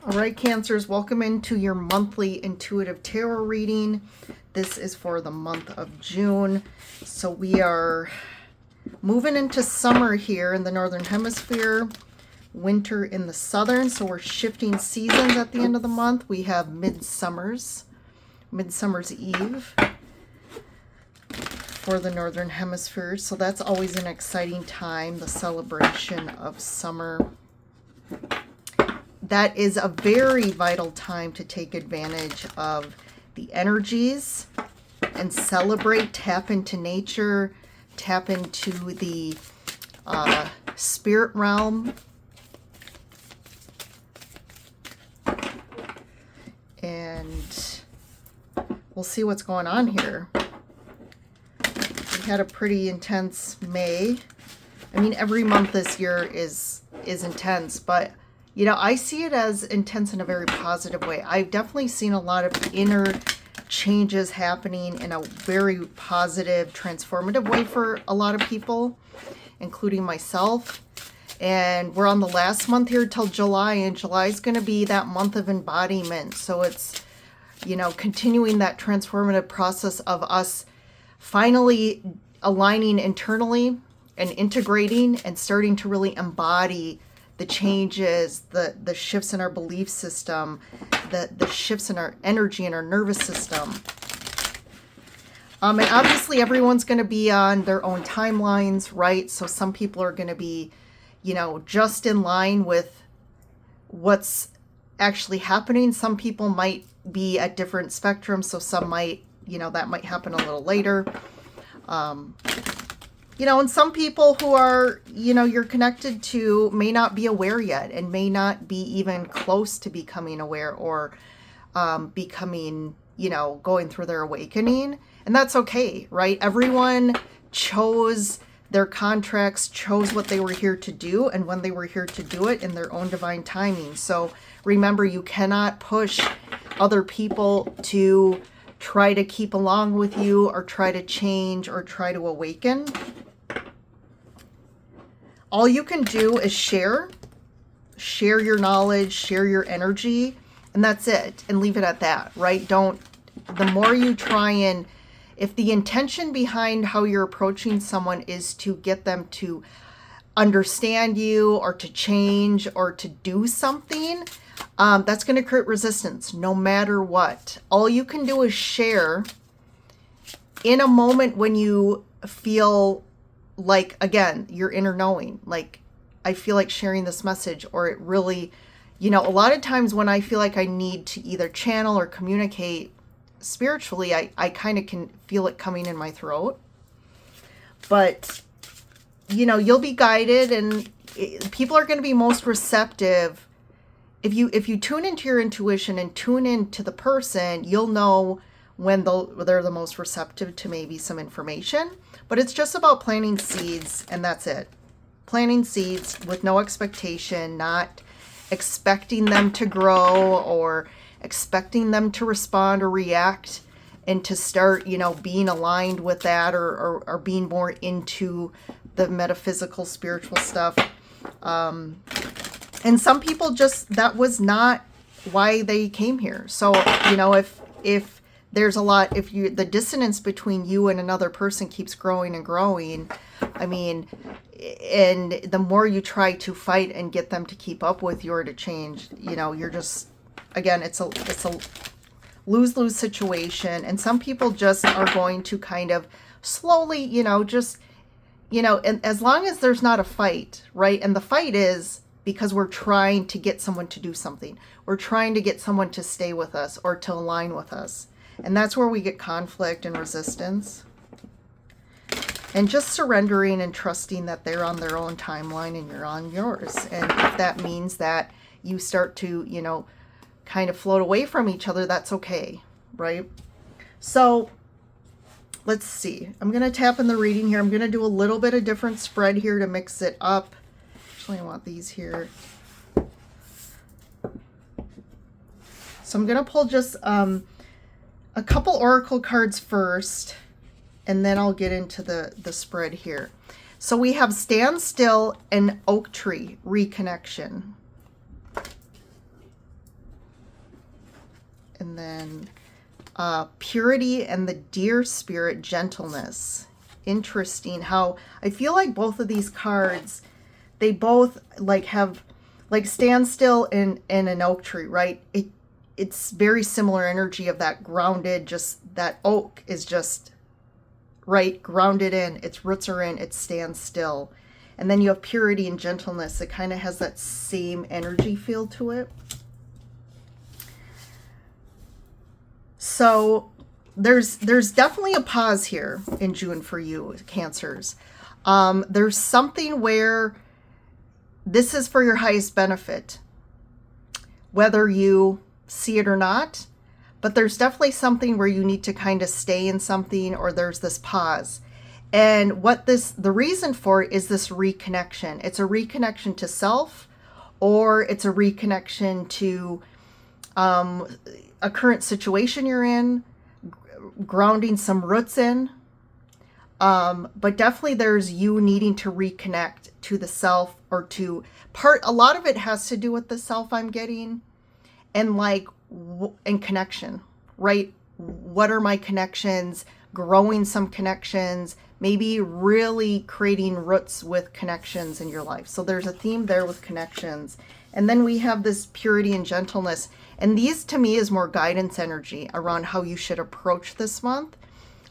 All right, Cancers, welcome into your monthly intuitive tarot reading. This is for the month of June. So we are moving into summer here in the Northern Hemisphere, winter in the Southern. So we're shifting seasons at the end of the month. We have Midsummer's Eve for the Northern Hemisphere. So that's always an exciting time, the celebration of summer. That is a very vital time to take advantage of the energies and celebrate, tap into nature, tap into the spirit realm. And we'll see what's going on here. We had a pretty intense May. I mean, every month this year is intense, but you know, I see it as intense in a very positive way. I've definitely seen a lot of inner changes happening in a very positive, transformative way for a lot of people, including myself. And we're on the last month here till July, and July is going to be that month of embodiment. So it's, you know, continuing that transformative process of us finally aligning internally and integrating and starting to really embody the changes, the shifts in our belief system, the shifts in our energy and our nervous system. And obviously everyone's going to be on their own timelines, right? So some people are going to be, you know, just in line with what's actually happening. Some people might be at different spectrums, so some might, you know, that might happen a little later. You know, and some people who are, you know, you're connected to may not be aware yet and may not be even close to becoming aware or becoming, you know, going through their awakening. And that's okay, right? Everyone chose their contracts, chose what they were here to do and when they were here to do it in their own divine timing. So remember, you cannot push other people to try to keep along with you or try to change or try to awaken. All you can do is share your knowledge, share your energy, and that's it. And leave it at that, right? The more you try and, if the intention behind how you're approaching someone is to get them to understand you or to change or to do something, that's going to create resistance no matter what. All you can do is share in a moment when you feel like, again, your inner knowing, like, I feel like sharing this message, or it really, you know, a lot of times when I feel like I need to either channel or communicate spiritually, I kind of can feel it coming in my throat. But, you know, you'll be guided, and people are going to be most receptive. If you tune into your intuition and tune into the person, you'll know when they're the most receptive to maybe some information. But it's just about planting seeds, and that's it. Planting seeds with no expectation, not expecting them to grow or expecting them to respond or react and to start, you know, being aligned with that or being more into the metaphysical, spiritual stuff. And some people just, that was not why they came here. So, you know, if there's a lot, if the dissonance between you and another person keeps growing and growing, I mean, and the more you try to fight and get them to keep up with you or to change, you know, you're just, again, it's a lose-lose situation. And some people just are going to kind of slowly, you know, just, you know, and as long as there's not a fight, right? And the fight is because we're trying to get someone to do something. We're trying to get someone to stay with us or to align with us. And that's where we get conflict and resistance. And just surrendering and trusting that they're on their own timeline and you're on yours. And if that means that you start to, you know, kind of float away from each other, that's okay, right? So let's see. I'm going to tap in the reading here. I'm going to do a little bit of different spread here to mix it up. Actually, I want these here. So I'm going to pull just a couple oracle cards first, and then I'll get into the spread here. So we have Stand Still and Oak Tree, Reconnection. And then purity and the deer spirit, gentleness. Interesting how I feel like both of these cards, they both like have like stand still in an oak tree, right? It's very similar energy of that grounded, just that oak is just right, grounded in, its roots are in, it stands still. And then you have purity and gentleness. It kind of has that same energy feel to it. So there's definitely a pause here in June for you, Cancers. There's something where this is for your highest benefit, whether you see it or not. But there's definitely something where you need to kind of stay in something, or there's this pause. And the reason for it is this reconnection. It's a reconnection to self, or it's a reconnection to a current situation you're in, grounding some roots in. But definitely there's you needing to reconnect to the self, or to a lot of it has to do with the self I'm getting, and like, and connection, right? What are my connections? Growing some connections, maybe really creating roots with connections in your life. So there's a theme there with connections. And then we have this purity and gentleness. And these to me is more guidance energy around how you should approach this month,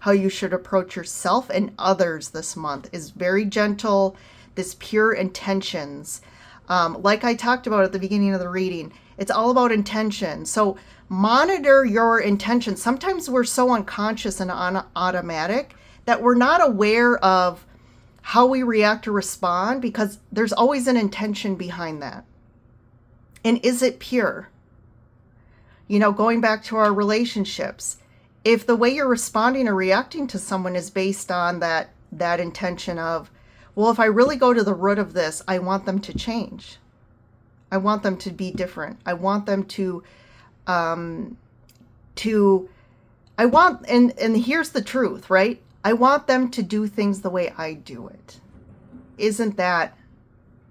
how you should approach yourself and others this month is very gentle, this pure intentions. Like I talked about at the beginning of the reading, it's all about intention. So monitor your intention. Sometimes we're so unconscious and automatic that we're not aware of how we react or respond, because there's always an intention behind that. And is it pure? You know, going back to our relationships, if the way you're responding or reacting to someone is based on that intention of, well, if I really go to the root of this, I want them to change. I want them to be different. I want them and here's the truth, right? I want them to do things the way I do it. Isn't that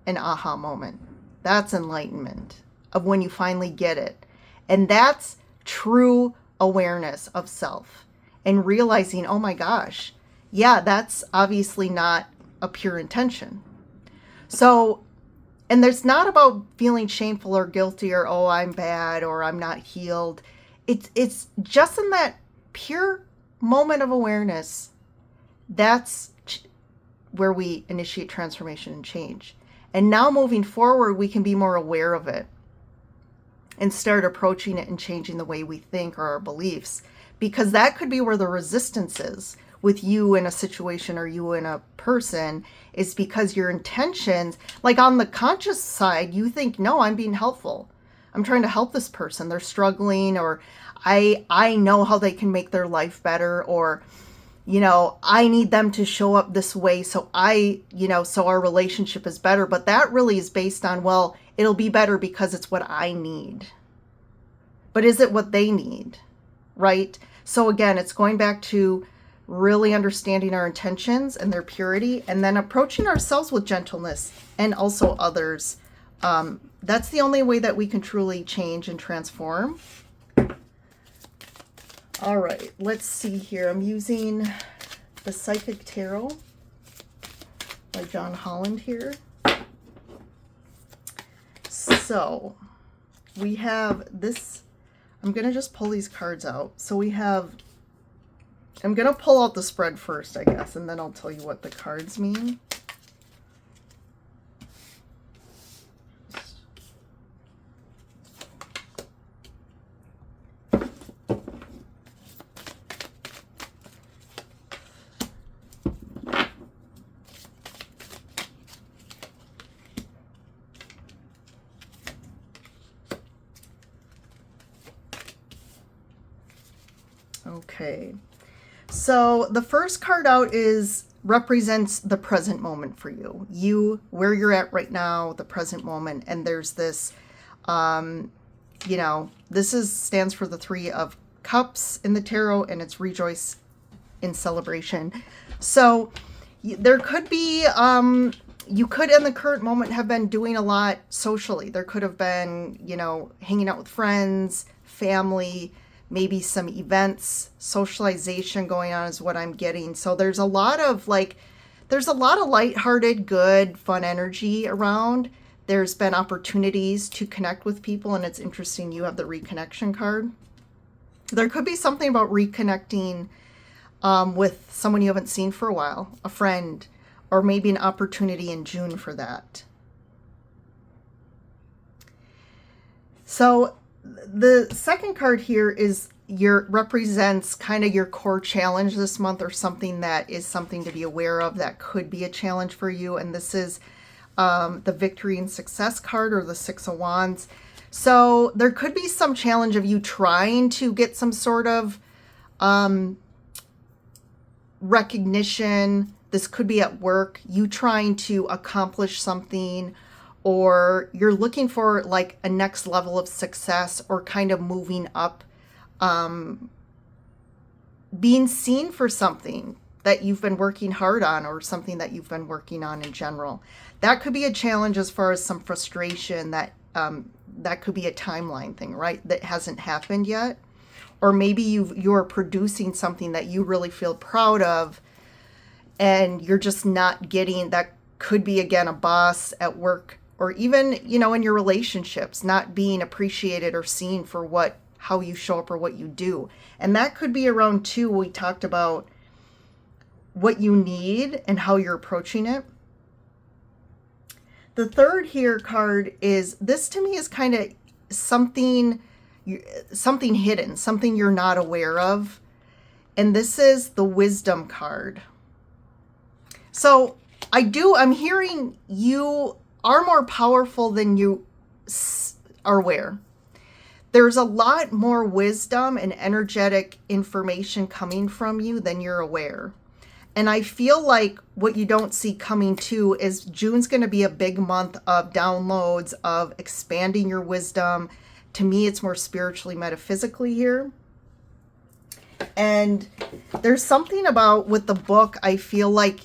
an aha moment? That's enlightenment of when you finally get it. And that's true awareness of self and realizing, oh my gosh, yeah, that's obviously not a pure intention. So, and there's not about feeling shameful or guilty or, oh, I'm bad or I'm not healed. It's just in that pure moment of awareness, that's where we initiate transformation and change. And now moving forward, we can be more aware of it and start approaching it and changing the way we think or our beliefs, because that could be where the resistance is with you in a situation or you in a person, is because your intentions, like on the conscious side, you think, no, I'm being helpful. I'm trying to help this person. They're struggling, or I know how they can make their life better, or, you know, I need them to show up this way so so our relationship is better. But that really is based on, well, it'll be better because it's what I need. But is it what they need? Right? So again, it's going back to really understanding our intentions and their purity, and then approaching ourselves with gentleness and also others. That's the only way that we can truly change and transform. All right, let's see here. I'm using the Psychic Tarot by John Holland here. So we have this, I'm going to just pull these cards out. So we have, I'm going to pull out the spread first, I guess, and then I'll tell you what the cards mean. Okay, so the first card out represents the present moment for you. You, where you're at right now, the present moment. And there's this, stands for the Three of Cups in the tarot, and it's rejoice in celebration. So there could be, you could in the current moment have been doing a lot socially. There could have been, hanging out with friends, family, maybe some events, socialization going on is what I'm getting. So there's a lot of lighthearted, good, fun energy around. There's been opportunities to connect with people, and it's interesting you have the reconnection card. There could be something about reconnecting with someone you haven't seen for a while, a friend, or maybe an opportunity in June for that. So the second card here is represents kind of your core challenge this month, or something that is something to be aware of that could be a challenge for you. And this is the Victory and Success card, or the Six of Wands. So there could be some challenge of you trying to get some sort of recognition. This could be at work, you trying to accomplish something, or you're looking for like a next level of success, or kind of moving up, being seen for something that you've been working hard on, or something that you've been working on in general. That could be a challenge as far as some frustration that that could be a timeline thing, right? That hasn't happened yet. Or maybe you're producing something that you really feel proud of, and you're just not getting, that could be again a boss at work, or even, in your relationships, not being appreciated or seen for how you show up or what you do. And that could be around too. We talked about what you need and how you're approaching it. The third here card is, this to me is kind of something hidden, something you're not aware of. And this is the Wisdom card. So I'm hearing you are more powerful than you are aware. There's a lot more wisdom and energetic information coming from you than you're aware. And I feel like what you don't see coming too is June's going to be a big month of downloads, of expanding your wisdom. To me, it's more spiritually, metaphysically here. And there's something about with the book, I feel like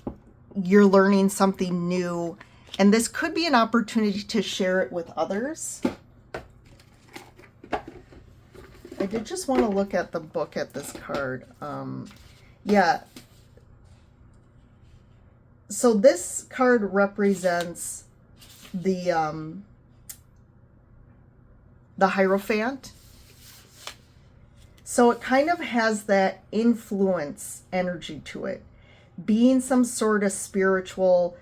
you're learning something new. And this could be an opportunity to share it with others. I did just want to look at the book at this card. Yeah. So this card represents the Hierophant. So it kind of has that influence energy to it, being some sort of spiritual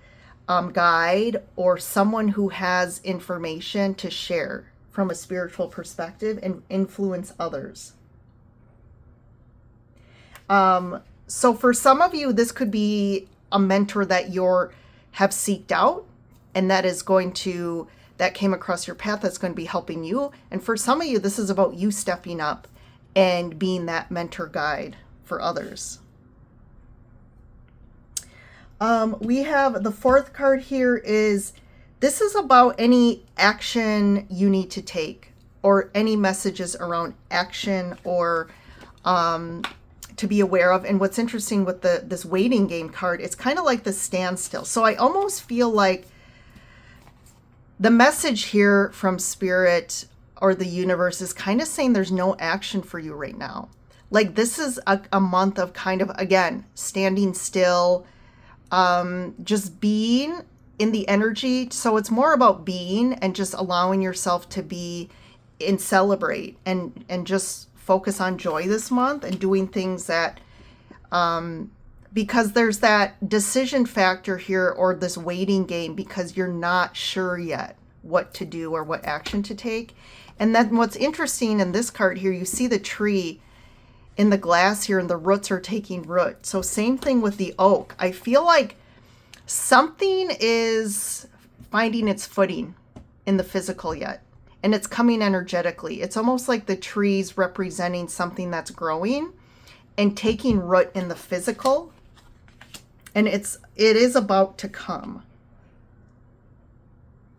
guide, or someone who has information to share from a spiritual perspective and influence others. So for some of you, this could be a mentor that have seeked out, and that came across your path, that's going to be helping you. And for some of you, this is about you stepping up and being that mentor guide for others. We have the fourth card here this is about any action you need to take, or any messages around action, or to be aware of. And what's interesting with this waiting game card, it's kind of like the standstill. So I almost feel like the message here from Spirit or the universe is kind of saying there's no action for you right now. Like this is a month of kind of, again, standing still, just being in the energy. So it's more about being and just allowing yourself to be and celebrate and just focus on joy this month, and doing things that, because there's that decision factor here, or this waiting game, because you're not sure yet what to do or what action to take. And then what's interesting in this card here, you see the tree in the glass here, and the roots are taking root. So same thing with the oak. I feel like something is finding its footing in the physical yet, and it's coming energetically. It's almost like the trees representing something that's growing and taking root in the physical, and it is about to come.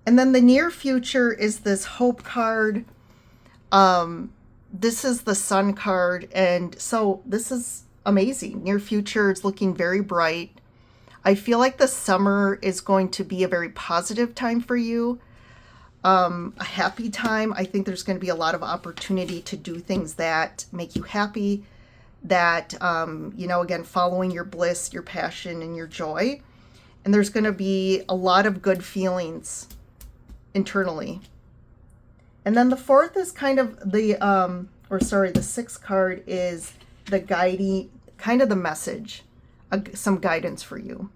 And then the near future is this Hope card. This is the Sun card, and so this is amazing. Near future is looking very bright. I feel like the summer is going to be a very positive time for you. a happy time. I think there's going to be a lot of opportunity to do things that make you happy, that, you know, again, following your bliss, your passion, and your joy. And there's going to be a lot of good feelings internally. And then the fourth is kind of the, the sixth card is the guiding, kind of the message, some guidance for you.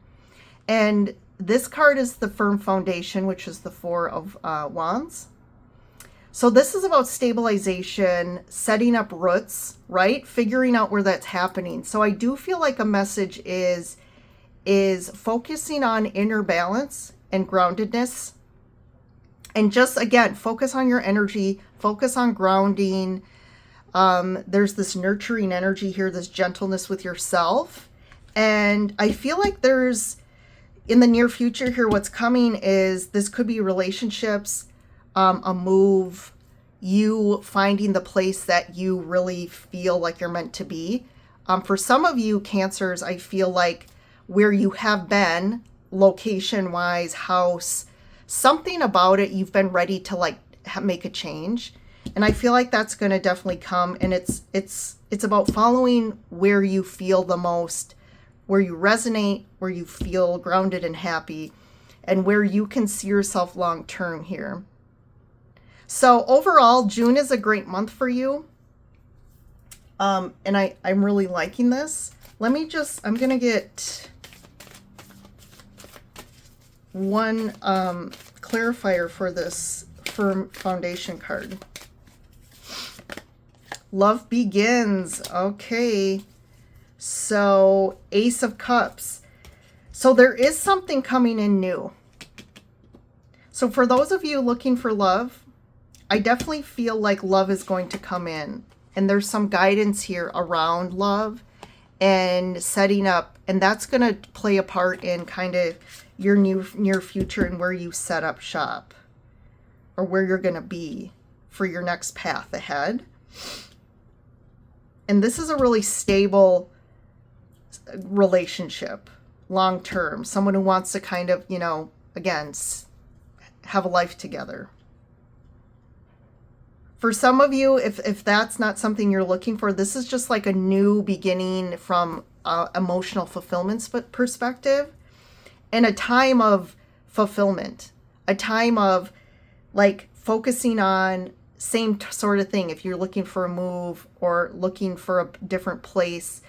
And this card is the firm foundation, which is the Four of Wands. So this is about stabilization, setting up roots, right? Figuring out where that's happening. So I do feel like a message is focusing on inner balance and groundedness. And just, again, focus on your energy, focus on grounding. There's this nurturing energy here, this gentleness with yourself. And I feel like there's, in the near future here, what's coming is this could be relationships, a move, you finding the place that you really feel like you're meant to be. For some of you Cancers, I feel like where you have been, location-wise, house, something about it, you've been ready to like make a change. And I feel like that's going to definitely come. And it's about following where you feel the most, where you resonate, where you feel grounded and happy, and where you can see yourself long term here. So overall, June is a great month for you. And I'm really liking this. I'm going to get one clarifier for this firm foundation card. Love begins. Okay. So Ace of Cups. So there is something coming in new. So for those of you looking for love, I definitely feel like love is going to come in. And there's some guidance here around love and setting up. And that's going to play a part in kind of your near future and where you set up shop, or where you're going to be for your next path ahead. And this is a really stable relationship, long term. Someone who wants to kind of, you know, again, have a life together. For some of you, if that's not something you're looking for, this is just like a new beginning from emotional fulfillment perspective, and a time of fulfillment, a time of like focusing on same sort of thing. If you're looking for a move or looking for a different place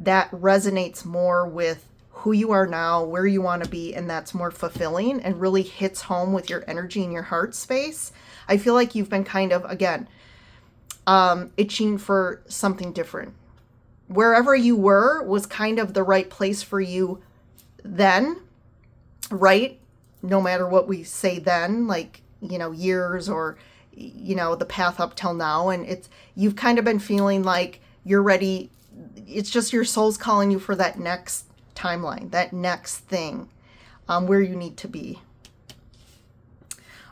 that resonates more with who you are now, where you want to be, and that's more fulfilling and really hits home with your energy and your heart space, I feel like you've been kind of, again, itching for something different. Wherever you were was kind of the right place for you then, right? No matter what we say then, like, you know, years or, you know, the path up till now. And you've kind of been feeling like you're ready. It's just your soul's calling you for that next timeline, that next thing, where you need to be.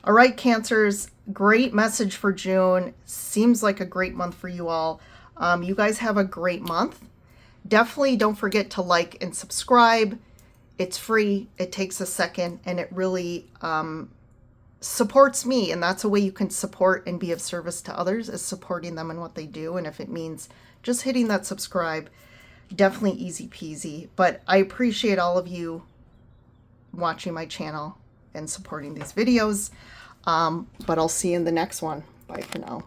All right, Cancers, great message for June. Seems like a great month for you all. You guys have a great month. Definitely don't forget to like and subscribe. It's free. It takes a second, and it really supports me. And that's a way you can support and be of service to others, is supporting them in what they do. And if it means just hitting that subscribe, definitely easy peasy. But I appreciate all of you watching my channel and supporting these videos. But I'll see you in the next one. Bye for now.